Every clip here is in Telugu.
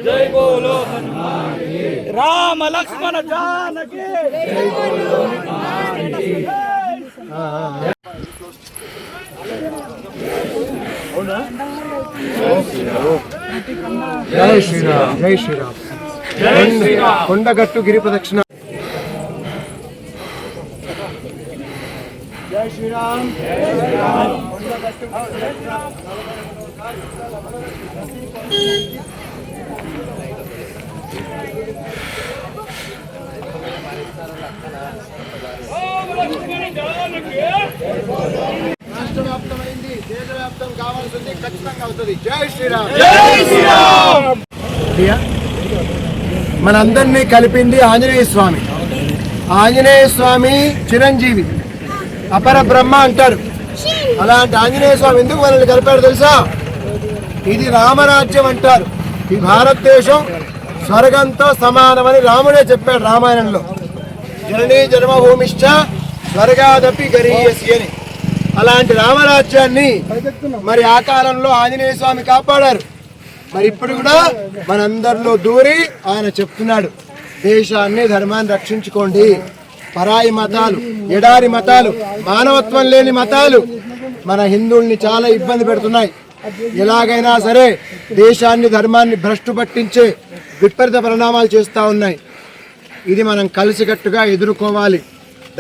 జై బోలో హనుమాన్ కి రామ లక్ష్మణ జానకి జై బోలో హనుమాన్ కి జై శ్రీరామ్ జై శ్రీరామ్ జై శ్రీరామ్ కొండగట్టు గిరి ప్రదక్షిణ జై శ్రీరామ్ జై శ్రీరామ్ కొండగట్టు రాష్ట్రవ్యాప్తమైంది దేశవ్యాప్తం కావాల్సింది ఖచ్చితంగా అవుతుంది. జై శ్రీరామ్ జై శ్రీరామ్. మనందరినీ కలిపింది ఆంజనేయ స్వామి. ఆంజనేయ స్వామి చిరంజీవి, అపర బ్రహ్మ అంటారు. అలాంటి ఆంజనేయ స్వామి ఎందుకు మనల్ని కలిపాడు తెలుసా? ఇది రామరాజ్యం అంటారు. ఈ భారతదేశం స్వర్గంతో సమానమని రాముడే చెప్పాడు రామాయణంలో. జననీ జన్మభూమిశ్చ స్వర్గాదపి గరీయసి అని. అలాంటి రామరాజ్యాన్ని మరి ఆ కాలంలో ఆంజనేయ స్వామి కాపాడారు. మరి ఇప్పుడు కూడా మనందరిలో దూరి ఆయన చెప్తున్నాడు, దేశాన్ని ధర్మాన్ని రక్షించుకోండి. పరాయి మతాలు, ఎడారి మతాలు, మానవత్వం లేని మతాలు మన హిందువుల్ని చాలా ఇబ్బంది పెడుతున్నాయి. ఎలాగైనా సరే దేశాన్ని ధర్మాన్ని భ్రష్టు పట్టించే విపరీత పరిణామాలు చేస్తూ ఉన్నాయి. ఇది మనం కలిసికట్టుగా ఎదుర్కోవాలి.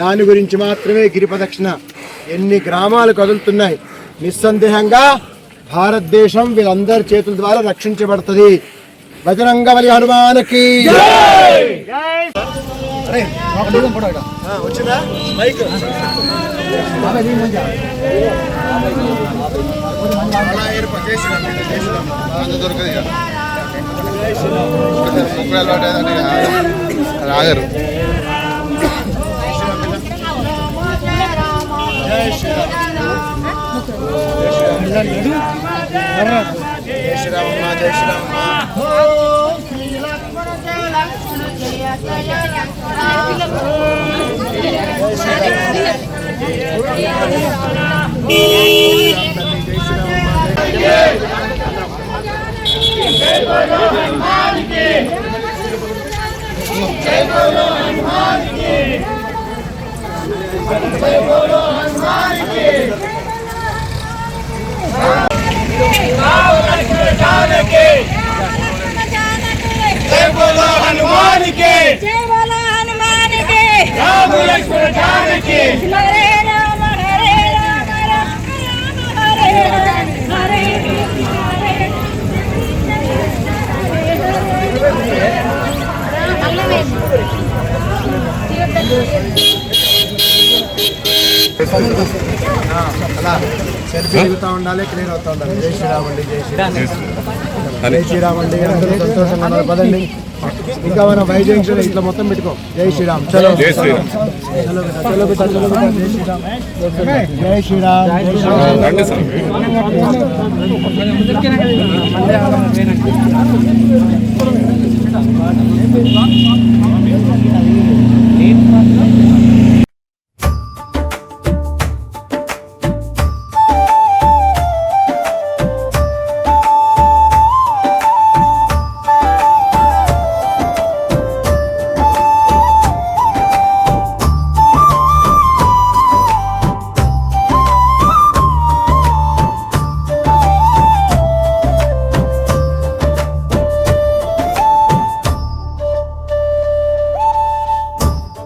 దాని గురించి మాత్రమే గిరి ప్రదక్షిణ. ఎన్ని గ్రామాలు కదులుతున్నాయి. నిస్సందేహంగా భారతదేశం వీళ్ళందరి చేతుల ద్వారా రక్షించబడుతుంది. బజరంగబలి హనుమానికి రాగరు. జై శ్రీరామ్ జై శ్రీరామ్ జై శ్రీరామ్. అలా సెల్ఫీ దిగుతూ ఉండాలి, క్లియర్ అవుతూ ఉండాలి. జై శ్రీరామ్ అండి, జై శ్రీరామ్, జై శ్రీరామ్ అండి. అందరూ సంతోషంగా ఉన్నారు. పదండి, ఇంకా మనం వై జంక్షన్ ఇట్లా మొత్తం పెట్టుకో. జై శ్రీరామ్. చలో జై శ్రీరామ్. చలో చలో చలో. జై శ్రీరామ్ జై శ్రీరామ్ జై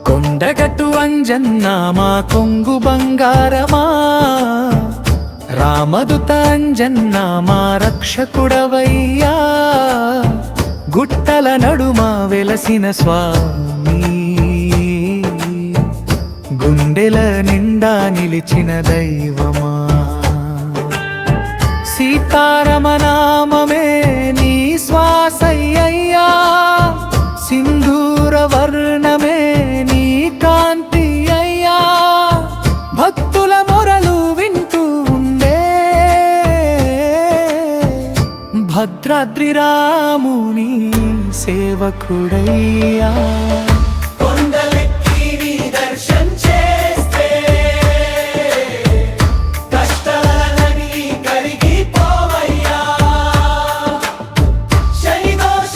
కొండగట్టు అంజన్నా మా కొంగు బంగారమా, రామదుత అంజన్నా మా రక్షకుడవయ్యా, గుట్టల నడుమ వెలసిన స్వామి, గుండెల నిండా నిలిచిన దైవమా, సీతారమనామమే నీ శ్వాసయ్యా, సింధూర వర్ణమే నీ కాంతి అయ్యా, భక్తుల మొరలు వింటూ ఉండే భద్రాద్రి రాముని సేవకుడయ్యా. శని దోష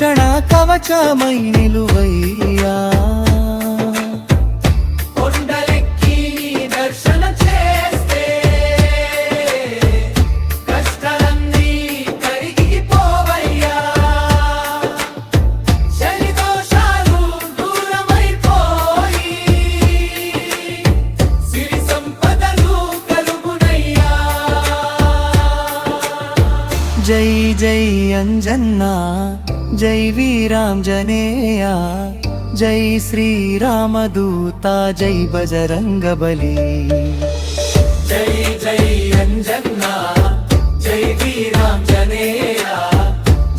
రక్షణ కవచమై నిలువయ్యా. కొండలెక్కి దర్శన చేస్తే కష్టాలన్నీ కరిగిపోవయ్యా. శని దోషాలు దూరమైపోయి సిరి సంపదలు కలుగునయ్యా. జై జై అంజన్నా, జై వీరాంజనేయ, జై శ్రీరామదూత, జై బజరంగబలి. జై జై అంజన్నా, జై వీరాంజనేయ,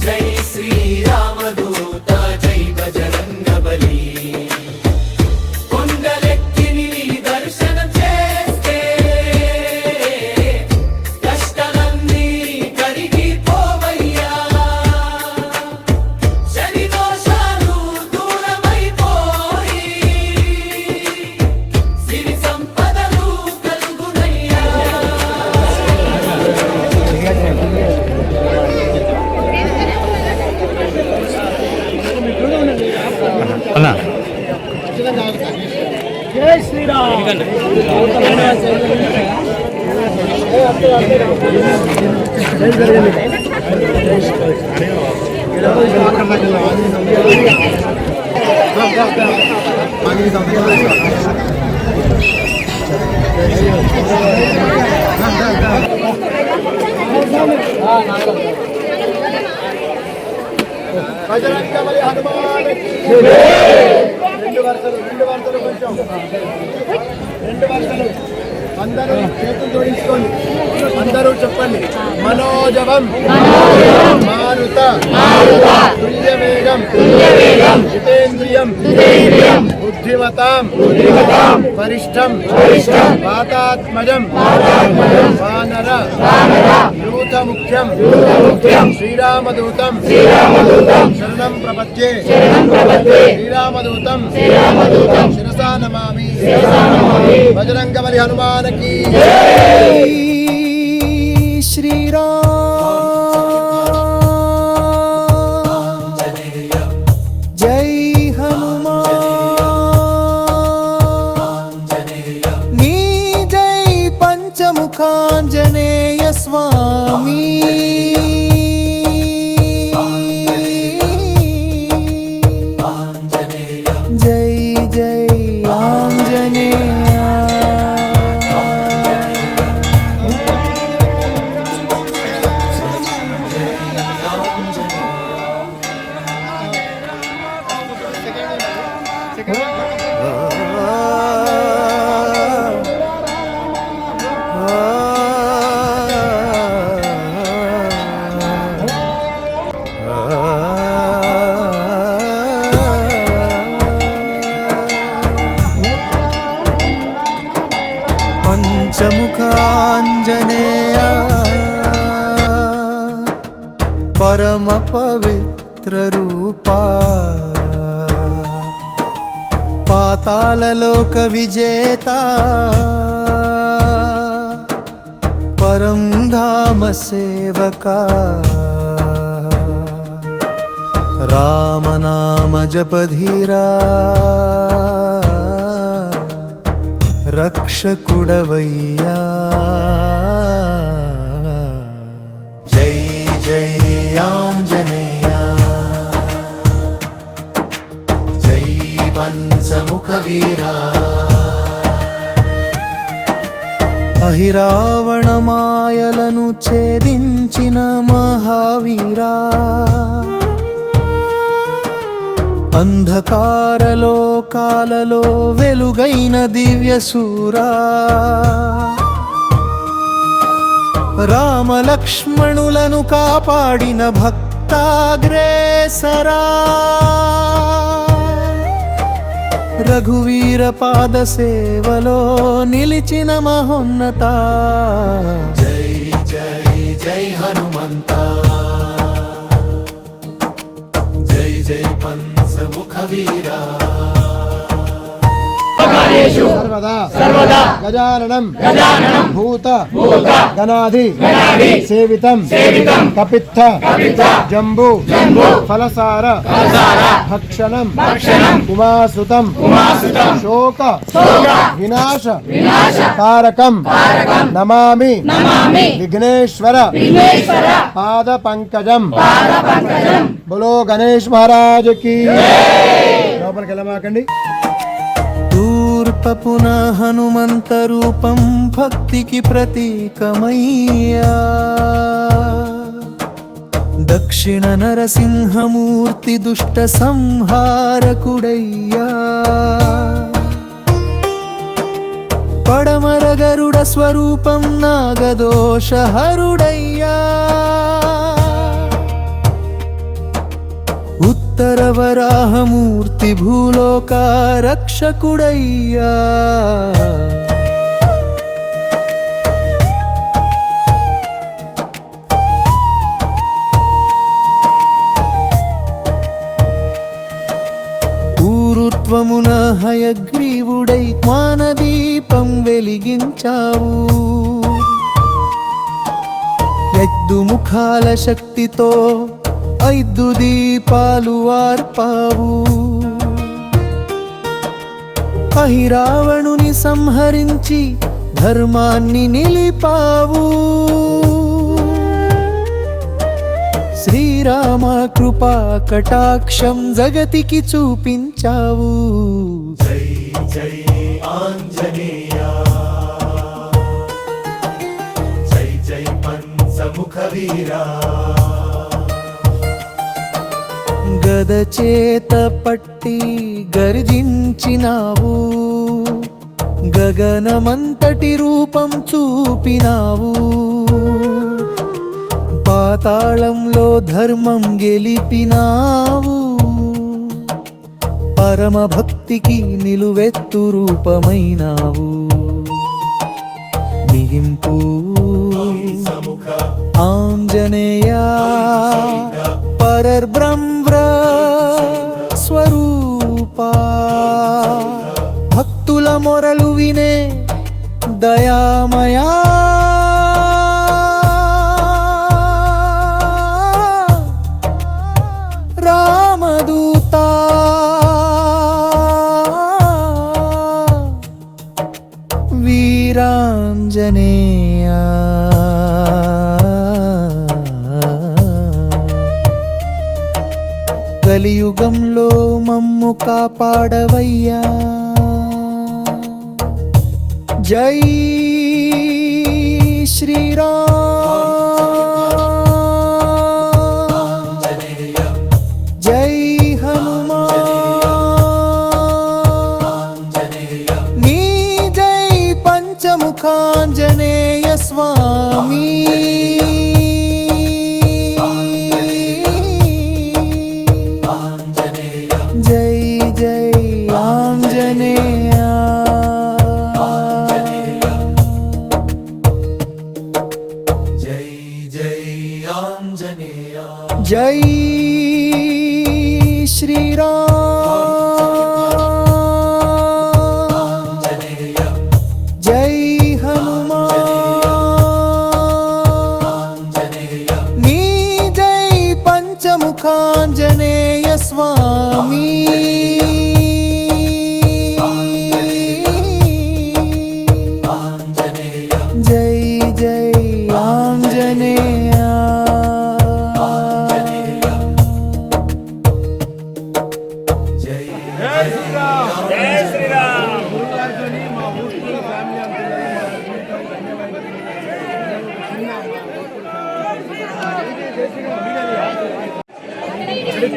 జై శ్రీరామదూత, జై బజరంగబలి. కొండలెక్కి దర్శనం చేస్తే కష్టాలన్నీ కరిగిపోవయ్యా. శని దోషాలు దూరమైపోయి సిరి సంపదలు కలుగునయ్యా. జై శ్రీరామ్. బజరంగబలి హనుమానికి రెండు వరుసలు కొంచెం రెండు వరుసలు అందరూ చేతులు జోడించుకోండి. అందరూ చెప్పండి. మనోజవం మారుత తుల్యవేగం జితేంద్రియం బుద్ధిమతాం వరిష్టం వాతాత్మజం వానర యూత ముఖ్యం శ్రీరామదూతం శరణం ప్రపద్యే శ్రీరామదూతం శిరసా నమామి. బజరంగబలి హనుమానకి శ్రీరామ్ జై హనుమాన్. నీ జై పంచముఖాంజనేయ స్వామి. జై జై ఆంజనేయ. పంచముఖాంజనేయ పరమ పవిత్ర రూపా, పాతాళలోక విజేత, పరం ధామ సేవకా. రామనామ జపధీరా రక్షకుడవయ్యా. జై జై ఆంజనేయ, జై పంచముఖ వీరా. అహిరావణ మాయలను ఛేదించిన మహావీరా, అంధకార లోకాలలో వెలుగైన దివ్యసూరా. రామ లక్ష్మణులను కాపాడిన భక్తాగ్రేసరా. రఘువీర పాద సేవలో నిలిచిన మహోన్నత. జై జై జై హనుమంత, జై జై పంచముఖ వీరా. सर्वदा गजाननं भूत गणाधि सेवितं कपित्थ जम्बू फलसार भक्षणं उमासुतं शोक विनाश कारकं नमामि विघ्नेश्वर पाद पंकजम बोलो गणेश महाराज की లోపలికి వెళ్ళమాకండి. తూర్పపున హనుమంత రూపం భక్తికి ప్రతీకమయ్యా, దక్షిణ నరసింహమూర్తి దుష్ట సంహారకుడయ్యా, పడమర గరుడ స్వరూపం నాగదోషహరుడయ్యా, ఉత్తర వరాహమూర్తి భూలోక రక్షకుడయ్యా, ఊరుత్వమున హయగ్రీవుడై మానదీపం వెలిగించావు, ఎద్దు ముఖాల శక్తితో 5 దీపాలు ఆర్పావు, అహిరావణుని సంహరించి ధర్మాన్ని నిలిపావు, శ్రీరామ కృపా కటాక్షం జగతికి చూపించావు. జై జై ఆంజనేయా, జై జై పంచముఖ వీరా, గద చేత పట్టి గర్జించినావు, గగనమంతటి రూపం చూపినావు, పాతాళంలో ధర్మం గెలిపినావు, పరమ భక్తికి నిలువెత్తు రూపమైనావు, మిగింపు ఆంజనేయా పరబ్రహ్మ స్వరూపా, భక్తుల మొరలు వినే దయామయా, రామదూతా వీరాంజనేయా, కలియుగంలో మమ్ము కాపాడవయ్యా, జై శ్రీరామ్, జై హనుమాన్, నీ జై పంచముఖాంజనేయ స్వామి, జై శ్రీరామ్, జై హనుమాన్, నీ జై పంచముఖాంజనేయ స్వామి, జై జై ఆంజనేయ,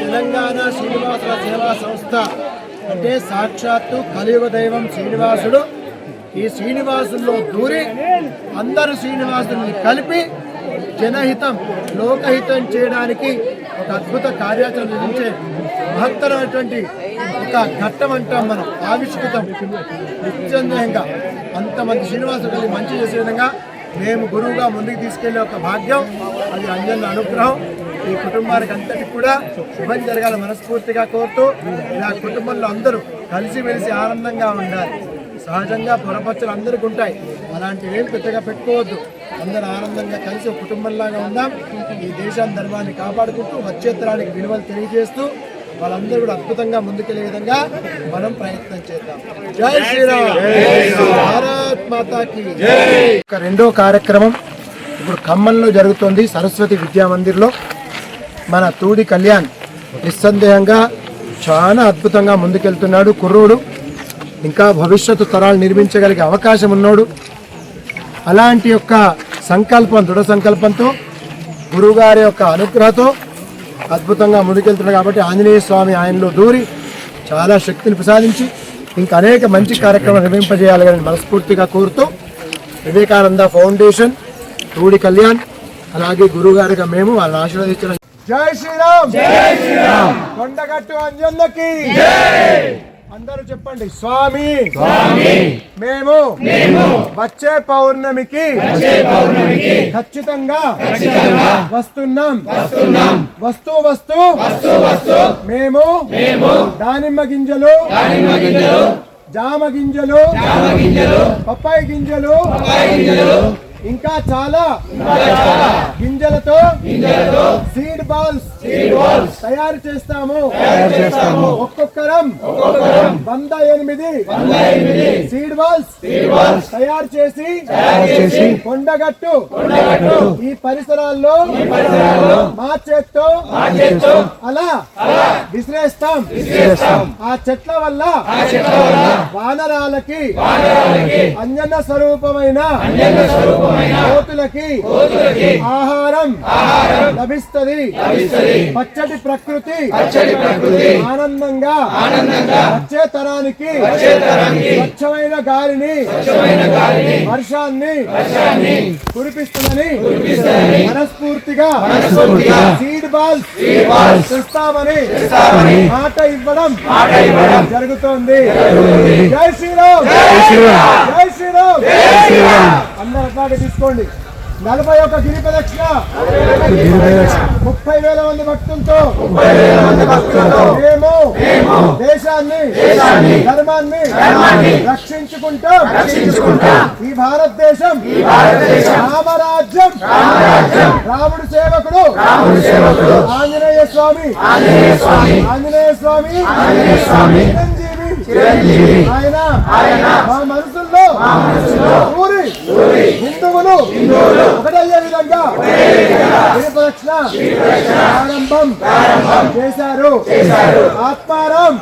తెలంగాణ శ్రీనివాసుల సేవా సంస్థ అంటే సాక్షాత్తు కలియుగ దైవం శ్రీనివాసుడు. ఈ శ్రీనివాసుల్లో దూరి అందరు శ్రీనివాసుల్ని కలిపి జనహితం లోకహితం చేయడానికి ఒక అద్భుత కార్యాచరణ నిర్వహించే మహత్తరమైనటువంటి ఒక ఘట్టం అంటాం మనం, ఆవిష్కృతం. నిశ్చందేహంగా అంతమంది శ్రీనివాసులు కలిసి మంచి చేసే విధంగా మేము గురువుగా ముందుకు తీసుకెళ్లే ఒక భాగ్యం, అది అంజన్న అనుగ్రహం. ఈ కుటుంబానికి అంతటికి కూడా శుభం జరగాల మనస్ఫూర్తిగా కోరుతూ, ఇలా కుటుంబంలో అందరూ కలిసిమెలిసి ఆనందంగా ఉండాలి. సహజంగా పొరపచ్చులు అందరికీ ఉంటాయి, అలాంటివి ఏం పెద్దగా పెట్టుకోవద్దు. అందరూ ఆనందంగా కలిసి ఒక కుటుంబంలాగా ఉందాం. ఈ దేశాన్ని ధర్మాన్ని కాపాడుకుంటూ వచ్చే తరానికి విలువలు తెలియజేస్తూ వాళ్ళందరూ కూడా అద్భుతంగా ముందుకెళ్లే విధంగా మనం ప్రయత్నం చేద్దాం. జై శ్రీరామ్, భారత్ మాతాకి జై. రెండో కార్యక్రమం ఇప్పుడు ఖమ్మంలో జరుగుతోంది, సరస్వతి విద్యా మందిర్లో. మన తూడి కళ్యాణ్ నిస్సందేహంగా చాలా అద్భుతంగా ముందుకెళ్తున్నాడు. కుర్రోడు, ఇంకా భవిష్యత్తు తరాలు నిర్మించగలిగే అవకాశం ఉన్నాడు. అలాంటి యొక్క సంకల్పం, దృఢ సంకల్పంతో గురువుగారి యొక్క అనుగ్రహంతో అద్భుతంగా ముందుకెళ్తున్నాడు. కాబట్టి ఆంజనేయ స్వామి ఆయనలో దూరి చాలా శక్తిని ప్రసాదించి ఇంకా అనేక మంచి కార్యక్రమాలు నిర్వహింపజేయాలని మనస్ఫూర్తిగా కోరుతూ వివేకానంద ఫౌండేషన్, తూడి కళ్యాణ్, అలాగే గురువుగారిగా మేము వాళ్ళని ఆశీర్వదించడం. జై శ్రీరామ్, జై శ్రీరామ్. కొండగట్టు అంజన్నకి అందరూ చెప్పండి. స్వామి మేము వచ్చే పౌర్ణమికి ఖచ్చితంగా వస్తున్నాం. వస్తూ మేము దానిమ్మ గింజలు, జామ గింజలు, పప్పాయి గింజలు, ఇంకా చాలా గింజలతో సీడ్ బాల్స్ తయారు చేస్తాము. ఒక్కొక్కరం 108 సీడ్ బాల్స్ తయారు చేసి కొండగట్టు ఈ పరిసరాల్లో మా చేత్తో అలా విసిరేస్తాం. ఆ చెట్ల వల్ల వానరాలకి అంజన స్వరూపమైన కోతులకి ఆహారం లభిస్తది. పచ్చటి ప్రకృతి ఆనందంగా వచ్చే తరానికి స్వచ్ఛమైన గాలిని, వర్షాన్ని కురిపిస్తుందని మనస్ఫూర్తిగా సీడ్ బాల్స్ తెస్తామని మాట ఇవ్వడం జరుగుతోంది. జై శ్రీరామ్, జై శ్రీరామ్. అందరూ అట్లాగే తీసుకోండి. 41 గిరి ప్రదక్షిణ, 30,000 మంది భక్తులతో మేము దేశాన్ని, ధర్మాన్ని రక్షించుకుంటాం. ఈ భారతదేశం రామరాజ్యం. రాముడు సేవకుడు ఆంజనేయ స్వామి. ఆంజనేయ స్వామి చిరంజీవి. ఆయన మా మనసుల్లో ఊరి హిందువులు ఒకటయ్యే విధంగా గిరి ప్రదక్షిణ ప్రారంభం చేశారు. ఆత్మారాం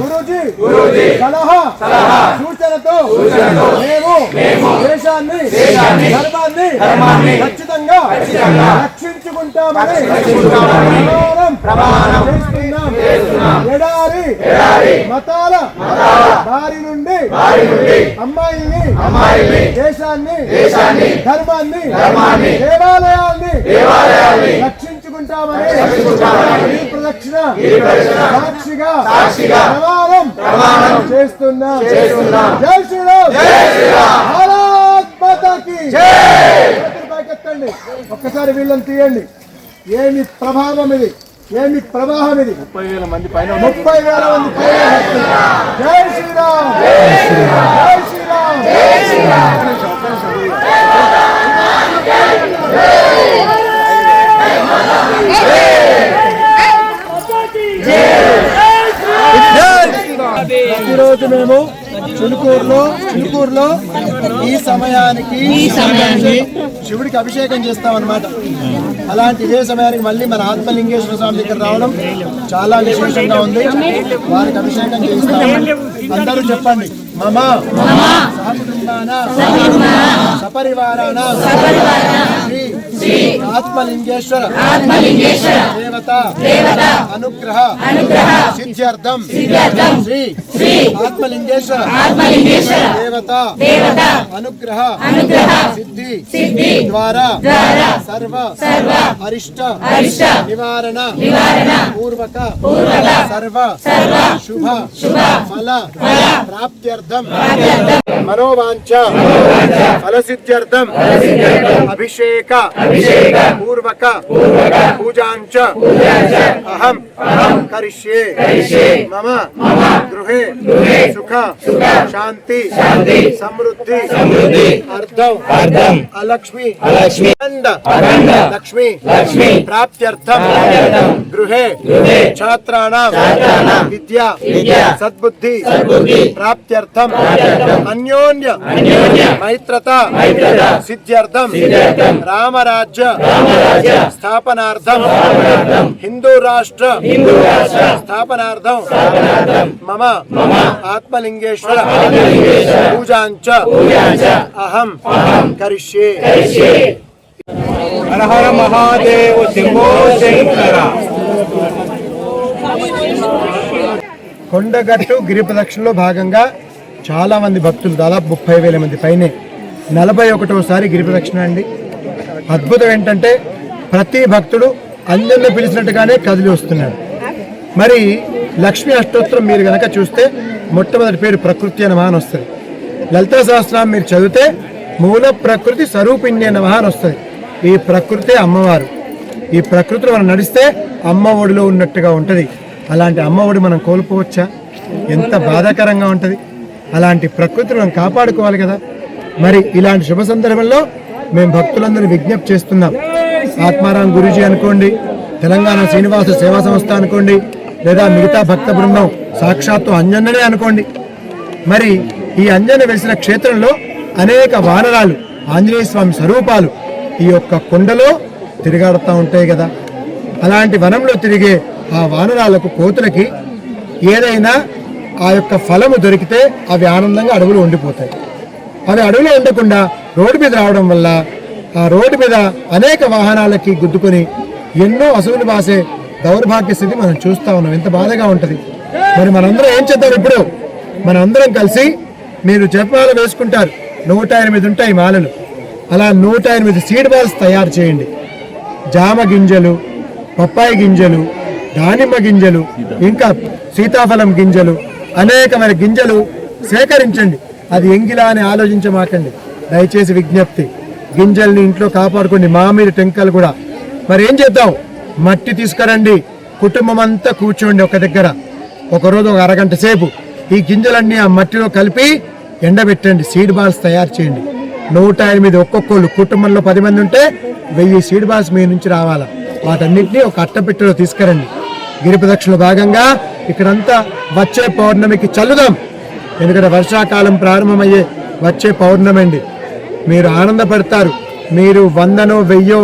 గురూజీ సలహా సూచనతో మేము దేశాన్ని, ధర్మాన్ని ఖచ్చితంగా రక్షించుకుంటామని ప్రమాణం చేస్తున్నాం. ఎడారి మతాల దారి నుండి అమ్మాయిల్ని, దేశాన్ని, ధర్మాన్ని, దేవాలయాల్ని రక్షించుకుంటామని ఈ ప్రదక్షిణ సాక్షిగా ప్రమాణం చేస్తున్నాం. జై శ్రీరామ్, భారత్ మాతాకి పైకెత్తండి. ఒక్కసారి వీళ్ళని తీయండి. ఏమి ప్రభావం ఇది, ఏమి ప్రవాహం ఇది. 30,000 మంది పైన. జై శ్రీరామ్, జై శ్రీరామ్. ప్రతిరోజు మేము చిలుకూరులో ఈ సమయానికి శివుడికి అభిషేకం చేస్తామన్నమాట. అలాంటి ఇదే సమయానికి మళ్ళీ మన ఆత్మలింగేశ్వర స్వామి దగ్గర రావడం చాలా విశేషంగా ఉంది. వారికి అభిషేకం చేస్తాము. అందరూ చెప్పండి. మమ సహకుటుంబాన సపరివారాణ శ్రీ ఆత్మలింగేశ్వర దేవత అనుగ్రహ సిద్ధ్యర్థం శ్రీ ఆత్మలింగేశ్వర దేవత అనుగ్రహ సిద్ధి ద్వారా సర్వ అరిష్ట నివారణ పూర్వక సర్వ శుభ ఫల ప్రాప్త్యర్థం మనోవాంఛ ఫలసిద్ధ్యర్థం అభిషేక పూర్వక పూజాంచ అహం కరిష్యే మమ గృహే సుఖ శాంతి సమృద్ధి అర్థం అలక్ష్మి లక్ష్మి ప్రాప్త్యర్థం గృహే ఛాత్రాణాం విద్యా సద్బుద్ధి ప్రాప్త్యర్థం అన్యోన్య మైత్రత సిద్ధ్యర్థం రామరాజ్య స్థాపనార్థం హిందూ రాష్ట్ర స్థాపనార్థం మమ ఆత్మలింగేశ్వర పూజాంచ అహం కరిష్యే. హర హర మహాదేవ శంభో శంకర. కొండగట్టు గిరి ప్రదక్షిణలో భాగంగా చాలా మంది భక్తులు దాదాపు 30,000 మంది పైనే 41వసారి గిరి ప్రదక్షిణ అండి. అద్భుతం ఏంటంటే ప్రతి భక్తుడు అందరిని పిలిచినట్టుగానే కదిలి వస్తున్నాడు. మరి లక్ష్మీ అష్టోత్తరం మీరు గనక చూస్తే మొట్టమొదటి పేరు ప్రకృతి నమః అని వస్తుంది. లలితా సహస్రనామం మీరు చదివితే మూల ప్రకృతి స్వరూపిణ్య నమః అని వస్తుంది. ఈ ప్రకృతే అమ్మవారు. ఈ ప్రకృతిలో మనం నడిస్తే అమ్మ ఒడిలో ఉన్నట్టుగా ఉంటుంది. అలాంటి అమ్మ ఒడి మనం కోల్పోవచ్చా? ఎంత బాధాకరంగా ఉంటుంది. అలాంటి ప్రకృతిని మనం కాపాడుకోవాలి కదా. మరి ఇలాంటి శుభ సందర్భంలో మేము భక్తులందరూ విజ్ఞప్తి చేస్తున్నాం. ఆత్మారాం గురూజీ అనుకోండి, తెలంగాణ శ్రీనివాస సేవా సంస్థ అనుకోండి, లేదా మిగతా భక్త బృందం సాక్షాత్తు అంజన్ననే అనుకోండి. మరి ఈ అంజన్న వెలిసిన క్షేత్రంలో అనేక వానరాలు ఆంజనేయ స్వామి స్వరూపాలు ఈ యొక్క కొండలో తిరిగాడుతూ ఉంటాయి కదా. అలాంటి వనంలో తిరిగే ఆ వానరాలకు కోతులకి ఏదైనా ఆ యొక్క ఫలము దొరికితే అవి ఆనందంగా అడవులు ఉండిపోతాయి. అవి అడవిలో ఉండకుండా రోడ్డు మీద రావడం వల్ల ఆ రోడ్డు మీద అనేక వాహనాలకి గుద్దుకొని ఎన్నో అసువులు బాసే దౌర్భాగ్య స్థితి మనం చూస్తూ ఉన్నాం. ఎంత బాధగా ఉంటుంది. మరి మనందరం ఏం చేద్దాం? ఇప్పుడు మనందరం కలిసి, మీరు జపమాల వేసుకుంటారు, 108 ఉంటాయి మాలలు. అలా 108 సీడ్ బాల్స్ తయారు చేయండి. జామ గింజలు, పప్పాయి గింజలు, దానిమ్మ గింజలు, ఇంకా సీతాఫలం గింజలు, అనేకమైన గింజలు సేకరించండి. అది ఎంగిలా అని ఆలోచించమాకండి. దయచేసి విజ్ఞప్తి, గింజల్ని ఇంట్లో కాపాడుకోండి. మామిడి టెంకలు కూడా. మరి ఏం చేద్దాం? మట్టి తీసుకురండి. కుటుంబం అంతా కూర్చోండి ఒక దగ్గర. ఒకరోజు ఒక అరగంట సేపు ఈ గింజలన్నీ ఆ మట్టిలో కలిపి ఎండబెట్టండి. సీడ్ బాల్స్ తయారు చేయండి. 108 ఒక్కొక్కళ్ళు. కుటుంబంలో 10 మంది ఉంటే 1000 సీడ్ బాల్స్ మీ నుంచి రావాలా. వాటన్నింటినీ ఒక అట్టపెట్టెలో తీసుకురండి. గిరి ప్రదక్షిణలో భాగంగా ఇక్కడంతా వచ్చే పౌర్ణమికి చల్లుదాం. ఎందుకంటే వర్షాకాలం ప్రారంభమయ్యే వచ్చే పౌర్ణమి అండి. మీరు ఆనందపడతారు. మీరు 100నో 1000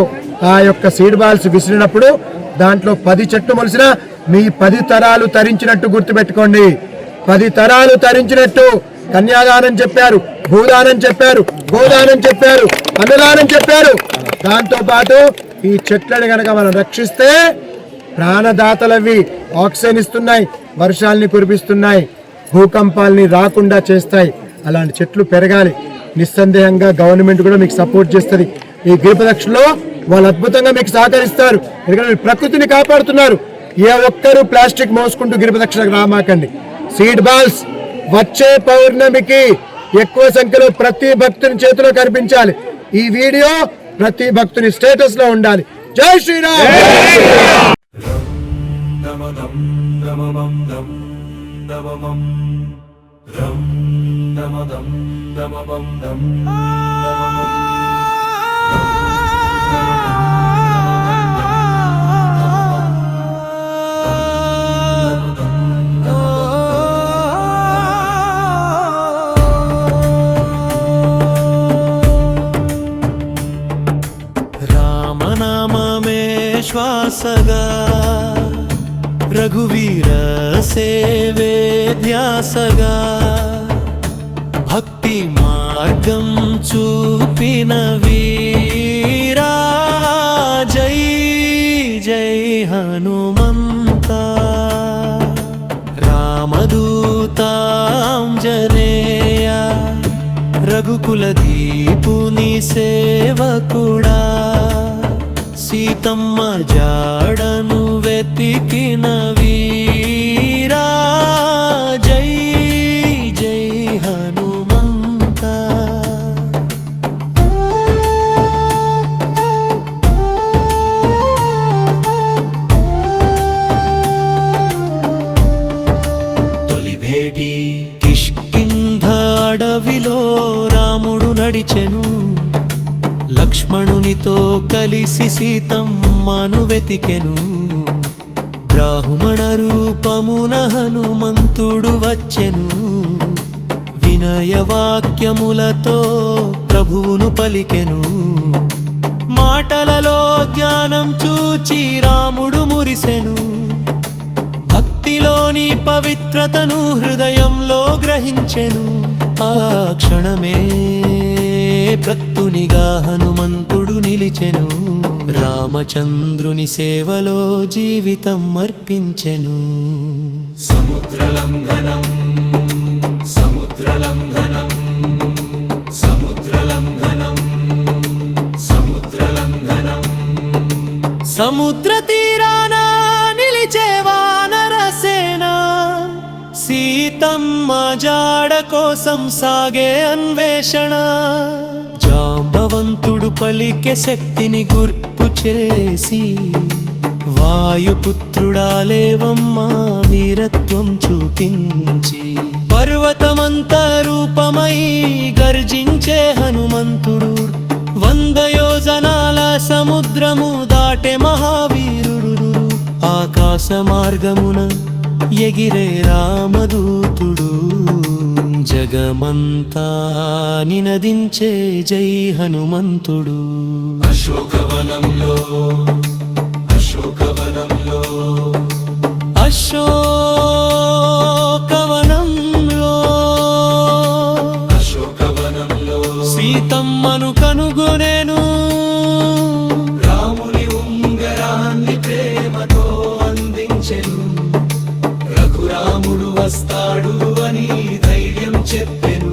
ఆ యొక్క సీడ్ బాల్స్ విసిరినప్పుడు దాంట్లో 10 చెట్లు మొలిసినా మీ 10 తరాలు తరించినట్టు గుర్తుపెట్టుకోండి. 10 తరాలు తరించినట్టు. కన్యాదానం చెప్పారు, భూదానం చెప్పారు, గోదానం చెప్పారు, అన్నదానం చెప్పారు. దాంతో పాటు ఈ చెట్లను గనక మనం రక్షిస్తే ప్రాణదాతలవి ఆక్సిజన్ ఇస్తున్నాయి, వర్షాలని కురిపిస్తున్నాయి, భూకంపాలని రాకుండా చేస్తాయి. అలాంటి చెట్లు పెరగాలి. నిస్సందేహంగా గవర్నమెంట్ కూడా మీకు సపోర్ట్ చేస్తుంది. ఈ గిరి ప్రదక్షిణలో వాళ్ళు అద్భుతంగా మీకు సహకరిస్తారు. ఎందుకంటే ప్రకృతిని కాపాడుతున్నారు. ఏ ఒక్కరూ ప్లాస్టిక్ మోసుకుంటూ గిరి ప్రదక్షిణకు రామాకండి. సీడ్ బాల్స్ వచ్చే పౌర్ణమికి ఎక్కువ సంఖ్యలో ప్రతి భక్తుని చేతిలో కనిపించాలి. ఈ వీడియో ప్రతి భక్తుని స్టేటస్ లో ఉండాలి. జై శ్రీరామ్. రామనామమే శ్వాసగా, రఘువీర సేవే ధ్యాసగా, భక్తి మార్గం చూపిన వీరా, జై జై హనుమంత. రామదూతాంజనేయ రఘుకుల దీపుని సేవకుడా, సీతమ్మ జాడను వెతికిన వీరా, జై జై హనుమంత. ఉండేటి కిష్కింధ అడవిలో రాముడు నడిచెను. లక్ష్మణునితో కలిసి సీతమ్మను వెతికెను. బ్రాహ్మణ రూపమున హనుమంతుడు వచ్చెను. వినయ వాక్యములతో ప్రభువును పలికెను. మాటలలో జ్ఞానం చూచి రాముడు మురిసెను. భక్తిలోని పవిత్రతను హృదయంలో గ్రహించెను. ఆ క్షణమే భక్తునిగా హనుమంతుడు నిలిచెను. రామచంద్రుని సేవలో జీవితం అర్పించెను. సముద్రలంఘనం సముద్రలంఘనం సముద్రలంఘనం సముద్రలంఘనం. సముద్ర తీరాన నిలిచే వానరసేన సీతమ్మ జాడ కోసం సాగే అన్వేషణ. జాంబవంతుడు పలికే శక్తిని గుర్తు చేసి వాయుపుత్రుడా లేవమ్మా వీరత్వం చూపించి పర్వతమంతా రూపమై గర్జించే హనుమంతుడు. 100 యోజనాల సముద్రము దాటే మహావీరుడు. ఆకాశ మార్గమున ఎగిరే రామదూతుడు. జగమంతా నినదించే జై హనుమంతుడు. అశోకవనంలో అశోకవనంలో అశోకవనంలో అశోకవనంలో సీతమ్మను కనుగొనెను. రాముని ఉంగరాన్ని ప్రేమతో అందించెను. రఘురాముడు వస్తాడు అని ధైర్యం చెప్పెను.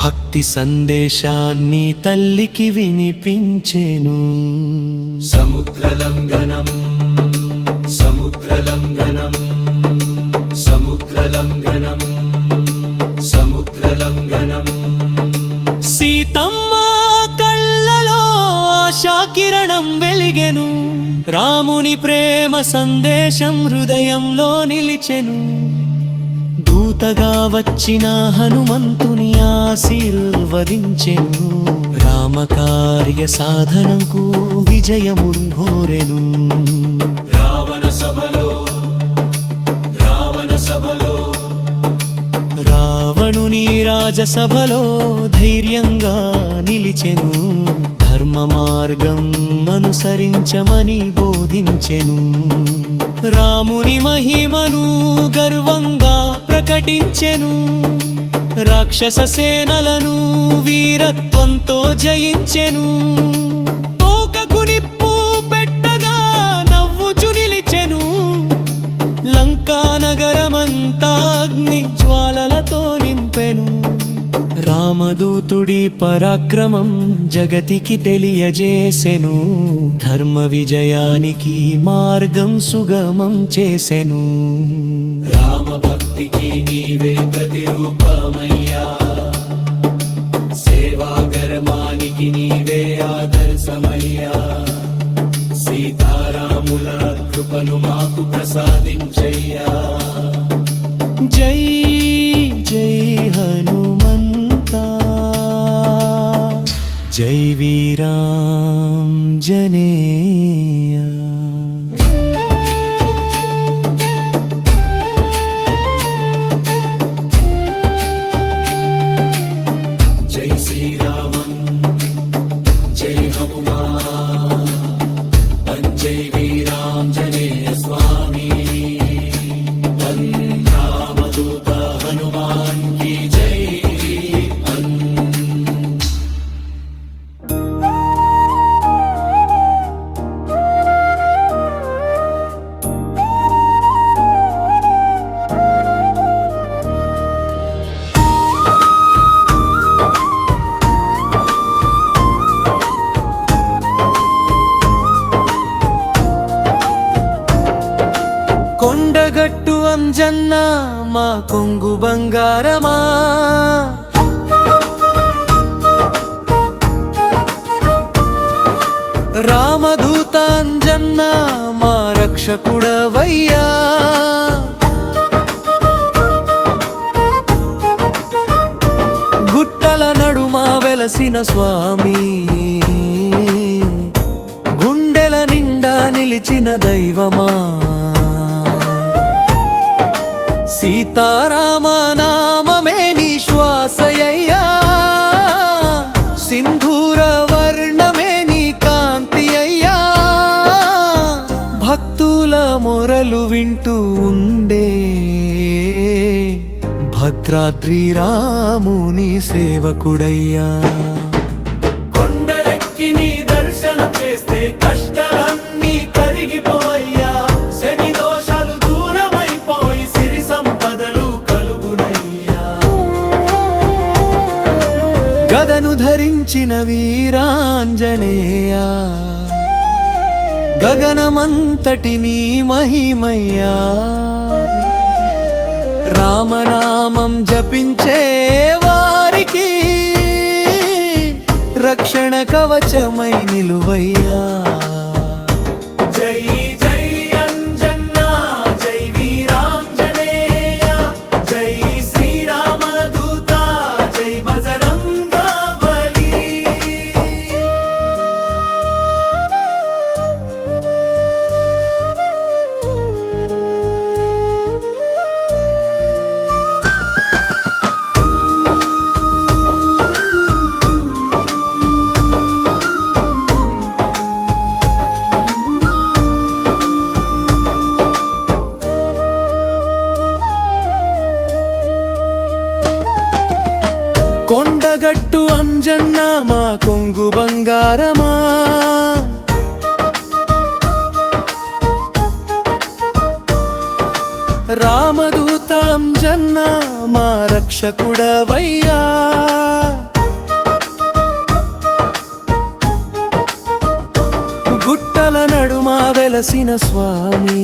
భక్తి సందేశాన్ని తల్లికి వినిపించెను. సముద్రలంఘనం సముద్రలంఘనం సముద్రలంఘనం సముద్రలంఘనం. సీతమ్మ కళ్ళలో ఆశాకిరణం వెలిగెను. రాముని ప్రేమ సందేశం హృదయంలో నిలిచెను. దూతగా వచ్చిన హనుమంతుని ఆశీర్వదించెను. రామకార్య సాధనకు విజయమును కోరెను. రావణ సభలో రావణ సభలో రావణుని రాజసభలో ధైర్యంగా నిలిచెను. ధర్మ మార్గం అనుసరించమని బోధించెను. రాముని మహిమను గర్వంగా ప్రకటించెను. రాక్షస సేనలను వీరత్వంతో జయించెను. తోకకు నిప్పు పెట్టగా నవ్వుచు నిలిచెను. లంకా నగరమంతా అగ్ని జ్వాలలతో నింపెను. రామదూతుడి పరాక్రమం జగతికి తెలియజేసెను. ధర్మ విజయానికి మార్గం సుగమం చేసెను. రామ భక్తికి నీవే ప్రతిరూపమయ్యా. సేవాగర్మానికి నీవే ఆదర్శమయ్యా. సీతారాముల కృపను మాకు ప్రసాదించయ్యా. జై జై హనుమంతా జై వీరాంజనేయ. జై శ్రీరామన్ జై హనుమాన్ జై వీరాంజనేయ స్వామి. రామదూత హనుమాన్ की जय. కొండగట్టు అంజన్న మా కొంగు బంగారమా. రామదూత అంజన్న మా రక్షకుడవయ్యా. వెలసిన స్వామి, గుండెల నిండా నిలిచిన దైవమా, సీతారామ నామమే నీ శ్వాసయ్యా, సింధూర వర్ణమే నీ కాంతి అయ్యా, భక్తుల మొరలు వింటూ ఉండే భద్రాద్రి రాముని సేవకుడయ్యా. కొండలెక్కి నీ దర్శనం చేస్తే కష్టాలన్నీ కరిగిపోయ్యా, శని దోషాలు దూరమైపోయి సిరి సంపదలు కలుగునయ్యా. గదను ధరించిన వీరాంజనేయ, గగనమంతటి నీ మహిమయ్యా, రామనామం జపించే వారికి రక్షణ కవచమై నిలువయ్యా. జై జై అంజన్నా, జై వీరాంజనేయ, జై శ్రీరామ దూత, జై బజరంగ బలి. కొండగట్టు అంజన్న మా కొంగు బంగారమా, రామదూత అంజన్న మా రక్షకుడవయ్యా, గుట్టల నడుమ వెలసిన స్వామి,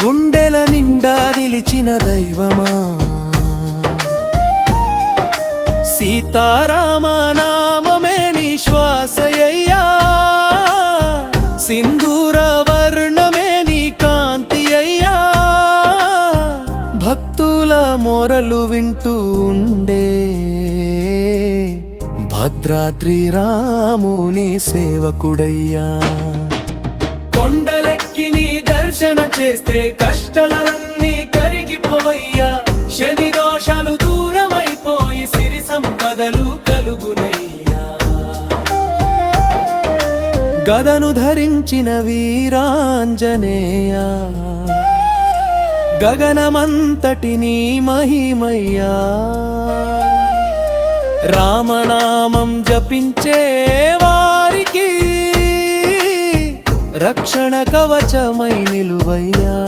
గుండెల నిండా నిలిచిన దైవమా, సీతారామ నామమే నీ శ్వాసయ్యా, సింధూర వర్ణమే నీ కాంతి అయ్యా, భక్తుల మొరలు వింటూ ఉండే భద్రాద్రి రాముని సేవకుడయ్యా. కొండలెక్కి నీ దర్శన చేస్తే కష్టాలన్నీ కరిగిపోవయ్యా, శని దోషాలు దూరమైపోయి సిరి సంపదలు కలుగునయ్యా. గదను ధరించిన వీరాంజనేయ, గగనమంతటి నీ మహిమయ్యా, రామనామం జపించే వారికి రక్షణ కవచమై నిలువయ్యా.